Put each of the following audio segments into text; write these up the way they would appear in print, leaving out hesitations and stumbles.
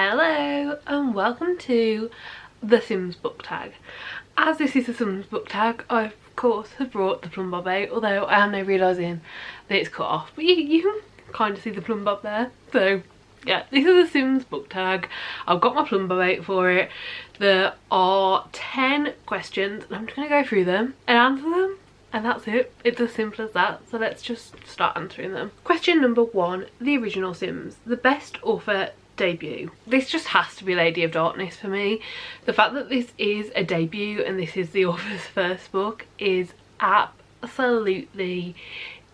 Hello and welcome to the Sims book tag. As this is a Sims book tag, I of course have brought the plum bob out, although I am now realising that it's cut off, but you can kind of see the plum bob there. So yeah, this is a Sims book tag. I've got my plum bob out for it. There are 10 questions and I'm just going to go through them and answer them. And that's it. It's as simple as that. So let's just start answering them. Question number 1. The original Sims. The best author debut. This just has to be Lady of Darkness for me. The fact that this is a debut and this is the author's first book is absolutely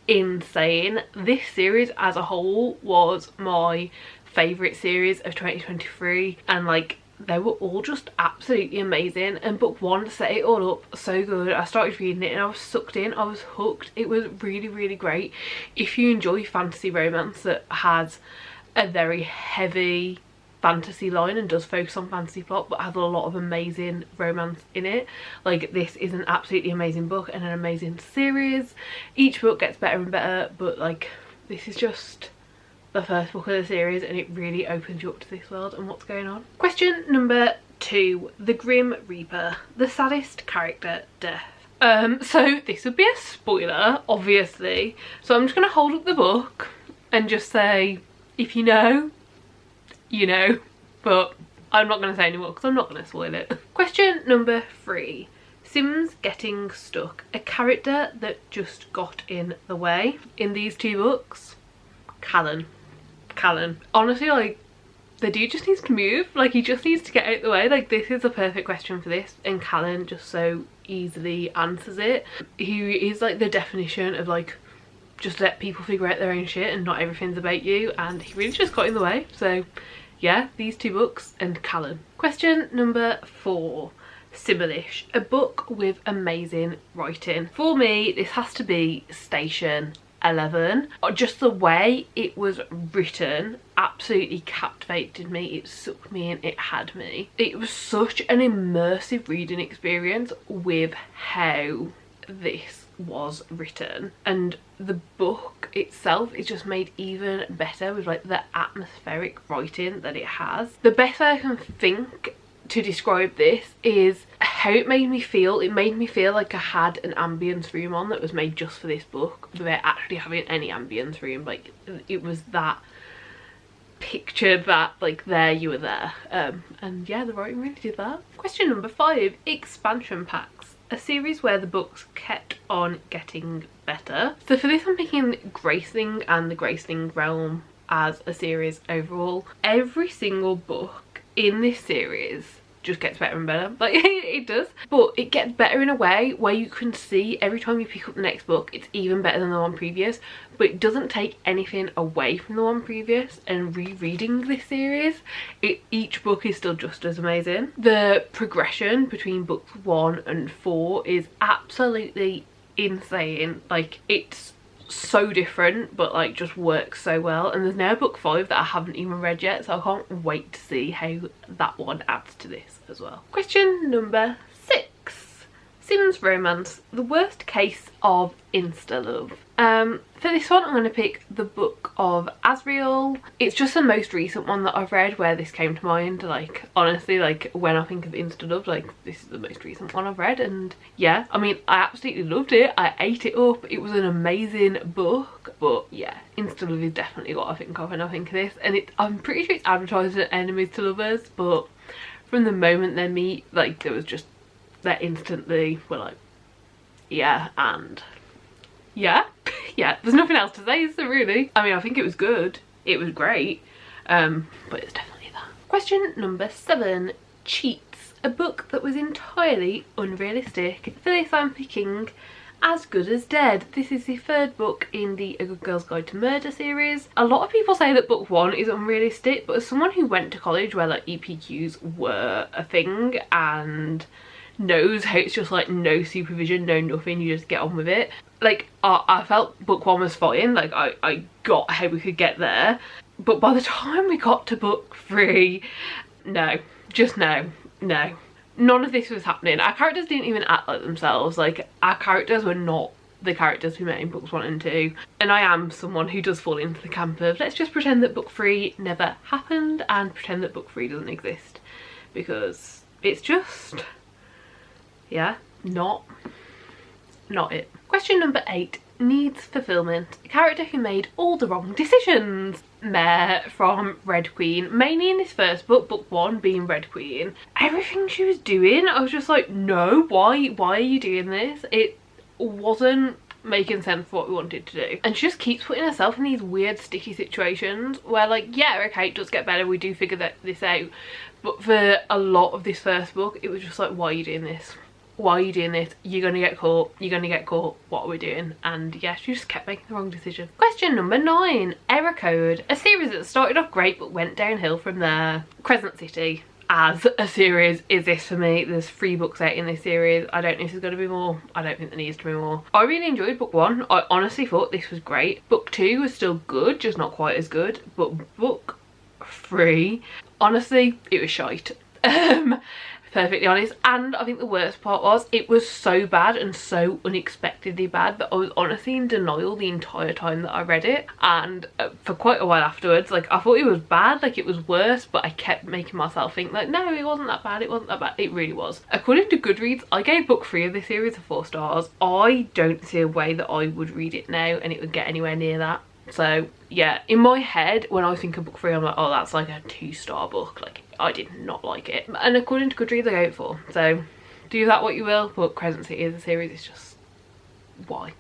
insane. This series as a whole was my favourite series of 2023, and like they were all just absolutely amazing, and book 1 set it all up so good. I started reading it and I was sucked in, I was hooked. It was really great. If you enjoy fantasy romance that has a very heavy fantasy line and does focus on fantasy plot but has a lot of amazing romance in it, like this is an absolutely amazing book and an amazing series. Each book gets better and better, but like this is just the first book of the series and it really opens you up to this world and what's going on. Question number 2. The Grim Reaper. The saddest character death. So this would be a spoiler, obviously, so I'm just going to hold up the book and just say, if you know, you know, but I'm not going to say anymore because I'm not going to spoil it. Question number 3. Sims getting stuck. A character that just got in the way. In these two books, Callan. Honestly, like, the dude just needs to move. Like, he just needs to get out the way. Like, this is a perfect question for this, and Callan just so easily answers it. He is like the definition of like, just let people figure out their own shit and not everything's about you, and he really just got in the way. So yeah, these two books and Callan. Question number 4. Simmelish. A book with amazing writing. For me, this has to be Station 11. Just the way it was written absolutely captivated me. It sucked me in, it had me. It was such an immersive reading experience with how this was written, and the book itself is just made even better with like the atmospheric writing that it has. The best way I can think to describe this is how it made me feel. It made me feel like I had an ambience room on that was made just for this book without actually having any ambience room. Like, it was that picture that like there you were there, and yeah, the writing really did that. Question number 5. Expansion packs. A series where the books kept on getting better. So for this I'm picking Graceling and the Graceling Realm as a series overall. Every single book in this series just gets better and better. Like, it does, but it gets better in a way where you can see every time you pick up the next book it's even better than the one previous, but it doesn't take anything away from the one previous. And rereading this series, each book is still just as amazing. The progression between books 1 and 4 is absolutely insane. Like, it's so different but like just works so well, and there's now book 5 that I haven't even read yet, so I can't wait to see how that one adds to this as well. Question number 6. Sims romance. The worst case of insta-love. For this one I'm going to pick the Book of Azrael. It's just the most recent one that I've read where this came to mind. Like, honestly, like when I think of insta-love, like this is the most recent one I've read, and yeah, I mean, I absolutely loved it. I ate it up. It was an amazing book, but yeah, insta-love is definitely what I think of when I think of this, and I'm pretty sure it's advertised as enemies to lovers, but from the moment they meet, like there was just that instantly we're like, yeah, and yeah. Yeah, there's nothing else to say, is there really? I mean, I think it was good. It was great. But it's definitely that. Question number 7. Cheats. A book that was entirely unrealistic. For this I'm picking As Good as Dead. This is the 3rd book in the A Good Girl's Guide to Murder series. A lot of people say that book 1 is unrealistic, but as someone who went to college where like EPQs were a thing and knows how it's just like no supervision, no nothing, you just get on with it, like I felt book 1 was fine. Like I got how we could get there, but by the time we got to book 3, no, just no, none of this was happening. Our characters didn't even act like themselves. Like, our characters were not the characters we met in books 1 and 2, and I am someone who does fall into the camp of let's just pretend that book 3 never happened and pretend that book 3 doesn't exist, because it's just, yeah, not it. Question number 8 needs fulfillment. A character who made all the wrong decisions. Mare from Red Queen, mainly in this first book, book 1 being Red Queen. Everything she was doing, I was just like, no, why are you doing this? It wasn't making sense for what we wanted to do, and she just keeps putting herself in these weird sticky situations where, like, yeah, okay, it does get better, we do figure this out, but for a lot of this first book it was just like, why are you doing this? Why are you doing this? You're gonna get caught, you're gonna get caught, what are we doing? And yeah, she just kept making the wrong decision. Question number 9, Error Code. A series that started off great but went downhill from there. Crescent City as a series is this for me. There's 3 books out in this series. I don't know if there's going to be more. I don't think there needs to be more. I really enjoyed book 1. I honestly thought this was great. Book 2 was still good, just not quite as good, but book 3, honestly, it was shite. Perfectly honest. And I think the worst part was it was so bad and so unexpectedly bad that I was honestly in denial the entire time that I read it, and for quite a while afterwards, like, I thought it was bad, like it was worse, but I kept making myself think like, no, it wasn't that bad, it wasn't that bad. It really was. According to Goodreads, I gave book 3 of this series a 4 stars. I don't see a way that I would read it now and it would get anywhere near that. So yeah, in my head when I think of book 3, I'm like, oh, that's like a 2-star book. Like, I did not like it, and according to Goodreads I gave it 4, so do that what you will. But Crescent City as a series is just, why?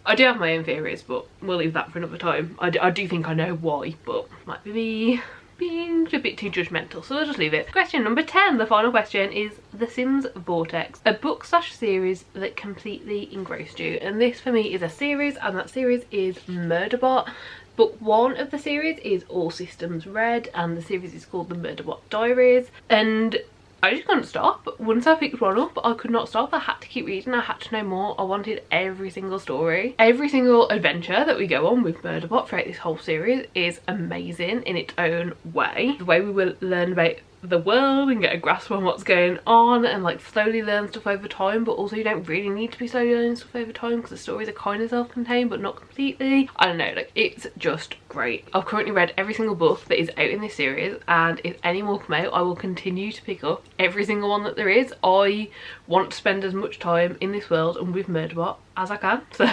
I do have my own theories, but we'll leave that for another time. I do think I know why, but might be me being a bit too judgmental, so we'll just leave it. Question number 10, the final question, is The Sims Vortex, a book/series that completely engrossed you. And this for me is a series, and that series is Murderbot. Book 1 of the series is All Systems Red, and the series is called The Murderbot Diaries, and I just couldn't stop. Once I picked one up, I could not stop. I had to keep reading, I had to know more. I wanted every single story. Every single adventure that we go on with Murderbot throughout this whole series is amazing in its own way. The way we will learn about the world and get a grasp on what's going on and like slowly learn stuff over time, but also you don't really need to be slowly learning stuff over time because the stories are kind of self-contained but not completely. I don't know, like, it's just great. I've currently read every single book that is out in this series, and if any more come out I will continue to pick up every single one that there is. I want to spend as much time in this world and with Murderbot as I can, so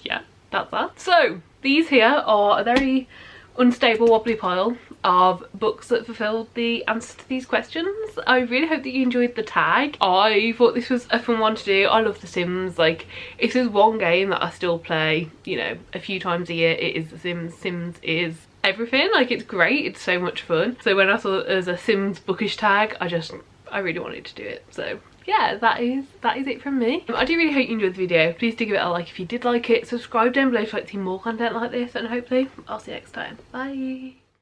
yeah, that's that. So these here are a very unstable wobbly pile of books that fulfilled the answers to these questions. I really hope that you enjoyed the tag. I thought this was a fun one to do. I love The Sims. Like, if there's one game that I still play, you know, a few times a year, it is The Sims. Sims is everything. Like, it's great, it's so much fun. So when I saw there was a Sims bookish tag, I really wanted to do it. So yeah, that is it from me. I do really hope you enjoyed the video. Please do give it a like if you did like it. Subscribe down below if you'd like to see more content like this, and hopefully I'll see you next time. Bye.